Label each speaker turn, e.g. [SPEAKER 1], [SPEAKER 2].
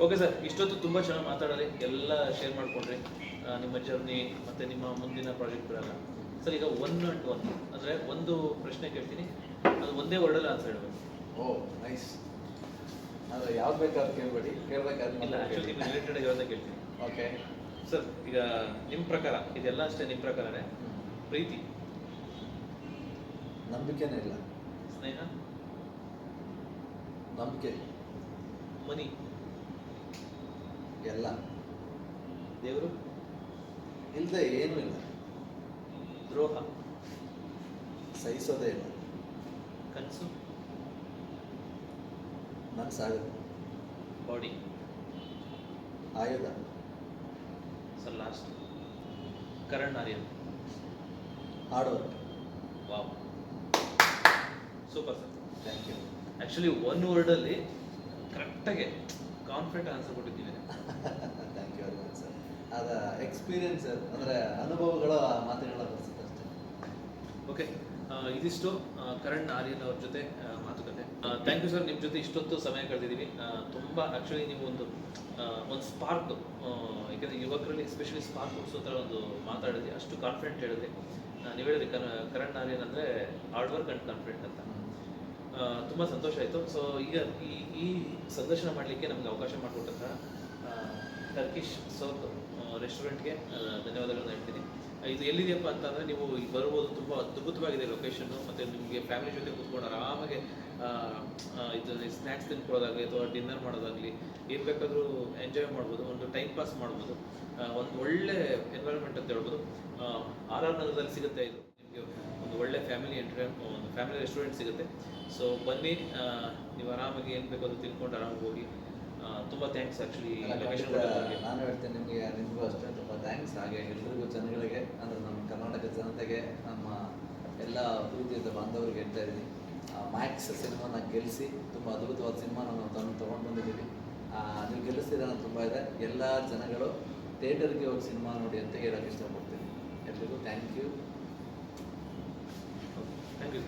[SPEAKER 1] Okay sir, ಇಷ್ಟೊತ್ತು ತುಂಬ ಚೆನ್ನಾಗಿ ಮಾತಾಡೋರಿ, ಎಲ್ಲ ಶೇರ್ ಮಾಡಿಕೊಂಡ್ರಿ ನಿಮ್ಮ ಜರ್ನಿ ಮತ್ತು ನಿಮ್ಮ ಮುಂದಿನ ಪ್ರಾಜೆಕ್ಟ್ಗಳೆಲ್ಲ. ಸರ್ ಈಗ 1 and 1 ಅಂದರೆ ಒಂದು ಪ್ರಶ್ನೆ ಕೇಳ್ತೀನಿ, ಅದು ಒಂದೇ ವರ್ಡಲ್ಲಿ ಆನ್ಸರ್ ಹೇಳಬೇಕು.
[SPEAKER 2] ಓ ನೈಸ್. ಆದರೆ ಯಾವ್ದು ಬೇಕಾದ್ರೂ ಕೇಳಬೇಡಿ, ಕೇಳಬೇಕಾದ್ರೆ
[SPEAKER 1] ಇಲ್ಲ, ಆ್ಯಕ್ಚುಲಿ ನಿಮ್ಗೆ ರಿಲೇಟೆಡ್ ಆಗಿರೋದೇ ಕೇಳ್ತೀನಿ.
[SPEAKER 2] ಓಕೆ
[SPEAKER 1] ಸರ್, ಈಗ ನಿಮ್ಮ ಪ್ರಕಾರ ಇದೆಲ್ಲ ಅಷ್ಟೇ, ನಿಮ್ಮ ಪ್ರಕಾರನೇ ಪ್ರೀತಿ,
[SPEAKER 2] ನಂಬಿಕೆನೇ ಇಲ್ಲ,
[SPEAKER 1] ಸ್ನೇಹ,
[SPEAKER 2] ನಂಬಿಕೆ,
[SPEAKER 1] ಮನಿ,
[SPEAKER 2] ಎಲ್ಲ,
[SPEAKER 1] ದೇವರು,
[SPEAKER 2] ಇಲ್ಲದೆ ಏನೂ ಇಲ್ಲ,
[SPEAKER 1] ದ್ರೋಹ,
[SPEAKER 2] ಸಹಿಸೋದೇ ಇಲ್ಲ,
[SPEAKER 1] ಕನಸು,
[SPEAKER 2] ನನಸಾಗುತ್ತೆ,
[SPEAKER 1] ಬಾಡಿ,
[SPEAKER 2] ಆಯುಧ.
[SPEAKER 1] Sir last, Karan Aryan.
[SPEAKER 2] Hard work.
[SPEAKER 1] Wow, super sir.
[SPEAKER 2] Thank you.
[SPEAKER 1] Actually 1 ವರ್ಡಲ್ಲಿ ಕರೆಕ್ಟಾಗಿ ಕಾನ್ಫಿಡೆಂಟ್ ಆನ್ಸರ್ ಕೊಟ್ಟಿದ್ದೀವಿ.
[SPEAKER 2] Thank you very much sir. ಅದು ಎಕ್ಸ್ಪೀರಿಯನ್ಸ್ ಅಂದರೆ ಅನುಭವಗಳ ಮಾತುಗಳ ಅನಿಸುತ್ತೆ ಅಷ್ಟೇ.
[SPEAKER 1] ಓಕೆ, ಇದಿಷ್ಟು ಕರಣ್ ಆರ್ಯನ್ ಅವ್ರ ಜೊತೆ ಮಾತುಕತೆ. ಥ್ಯಾಂಕ್ ಯು ಸರ್, ನಿಮ್ಮ ಜೊತೆ ಇಷ್ಟೊತ್ತು ಸಮಯ ಕಳೆದಿದ್ದೀವಿ. ತುಂಬ ಆ್ಯಕ್ಚುಲಿ ನೀವು ಒಂದು ಸ್ಪಾರ್ಕ್, ಯಾಕೆಂದರೆ ಯುವಕರಲ್ಲಿ ಎಸ್ಪೆಷಲಿ ಸ್ಪಾರ್ಕ್ ಹುಟ್ಟಿಸೋ ಥರ ಒಂದು ಮಾತಾಡಿದ್ರಿ, ಅಷ್ಟು ಕಾನ್ಫಿಡೆಂಟ್ ಹೇಳಿದ್ರಿ. ನೀವು ಹೇಳಿದ್ರಿ ಕರಣ್ ಆರ್ಯನ್ ಅಂದರೆ ಹಾರ್ಡ್ ವರ್ಕ್ ಆ್ಯಂಡ್ ಕಾನ್ಫಿಡೆಂಟ್ ಅಂತ. ತುಂಬ ಸಂತೋಷ ಆಯಿತು. ಸೊ ಈಗ ಈ ಸಂದರ್ಶನ ಮಾಡಲಿಕ್ಕೆ ನಮಗೆ ಅವಕಾಶ ಮಾಡಿಕೊಟ್ಟಂತಹ ಟರ್ಕಿಶ್ ಸೌತ್ ರೆಸ್ಟೋರೆಂಟ್ಗೆ ಧನ್ಯವಾದಗಳನ್ನ ಹೇಳ್ತೀನಿ. ಇದು ಎಲ್ಲಿದೆಯಪ್ಪ ಅಂತಂದರೆ ನೀವು ಬರ್ಬೋದು, ತುಂಬ ಅದ್ಭುತವಾಗಿದೆ ಲೊಕೇಶನ್ನು, ಮತ್ತು ನಿಮಗೆ ಫ್ಯಾಮಿಲಿ ಜೊತೆ ಕೂತ್ಕೊಂಡು ಆರಾಮಾಗಿ ಇದು ಸ್ನ್ಯಾಕ್ಸ್ ತಿನ್ಕೊಳ್ಳೋದಾಗಲಿ ಅಥವಾ ಡಿನ್ನರ್ ಮಾಡೋದಾಗಲಿ ಏನು ಬೇಕಾದರೂ ಎಂಜಾಯ್ ಮಾಡ್ಬೋದು, ಒಂದು ಟೈಮ್ ಪಾಸ್ ಮಾಡ್ಬೋದು, ಒಂದು ಒಳ್ಳೆ ಎನ್ವೈರನ್ಮೆಂಟ್ ಅಂತ ಹೇಳ್ಬೋದು. ಆರ್ ಆರ್ ನಗರದಲ್ಲಿ ಸಿಗುತ್ತೆ ಇದು ನಿಮಗೆ, ಒಂದು ಒಳ್ಳೆ ಒಂದು ಫ್ಯಾಮಿಲಿ ರೆಸ್ಟೋರೆಂಟ್ ಸಿಗುತ್ತೆ. ಸೊ ಬನ್ನಿ, ನೀವು ಆರಾಮಾಗಿ ಏನು ಬೇಕೋ ಅದು ತಿನ್ಕೊಂಡು ಆರಾಮಾಗಿ ಹೋಗಿ. ತುಂಬ ಥ್ಯಾಂಕ್ಸ್ ಆ್ಯಕ್ಚುಲಿ ಲೊಕೇಶನ್.
[SPEAKER 2] ನಾನು ಹೇಳ್ತೇನೆ ನಿಮಗೂ ಅಷ್ಟೇ ತುಂಬ ಥ್ಯಾಂಕ್ಸ್. ಹಾಗೆ ಎಲ್ರಿಗೂ ಜನಗಳಿಗೆ, ಅಂದರೆ ನಮ್ಮ ಕರ್ನಾಟಕ ಜನತೆಗೆ, ನಮ್ಮ ಎಲ್ಲ ಪ್ರೀತಿಯ ಬಾಂಧವರಿಗೆ ಹೇಳ್ತಾ ಇದ್ದೀನಿ, ಮ್ಯಾಕ್ಸ್ ಸಿನಿಮಾನ ಗೆಲ್ಲಿಸಿ, ತುಂಬ ಅದ್ಭುತವಾದ ಸಿನಿಮಾನ ನಾವು ತೊಗೊಂಡು ಬಂದಿದ್ದೀವಿ. ನೀವು ಗೆಲ್ಲಿಸ್ತೀರ ಅನ್ನೋದು ತುಂಬ ಇದೆ. ಎಲ್ಲ ಜನಗಳು ಥಿಯೇಟರ್ಗೆ ಹೋಗಿ ಸಿನಿಮಾ ನೋಡಿ ಅಂತ ಹೇಳೋಕ್ಕೆ ಇಷ್ಟಪಡ್ತೀನಿ. ಎಲ್ರಿಗೂ ಥ್ಯಾಂಕ್ ಯು.
[SPEAKER 1] Thank you.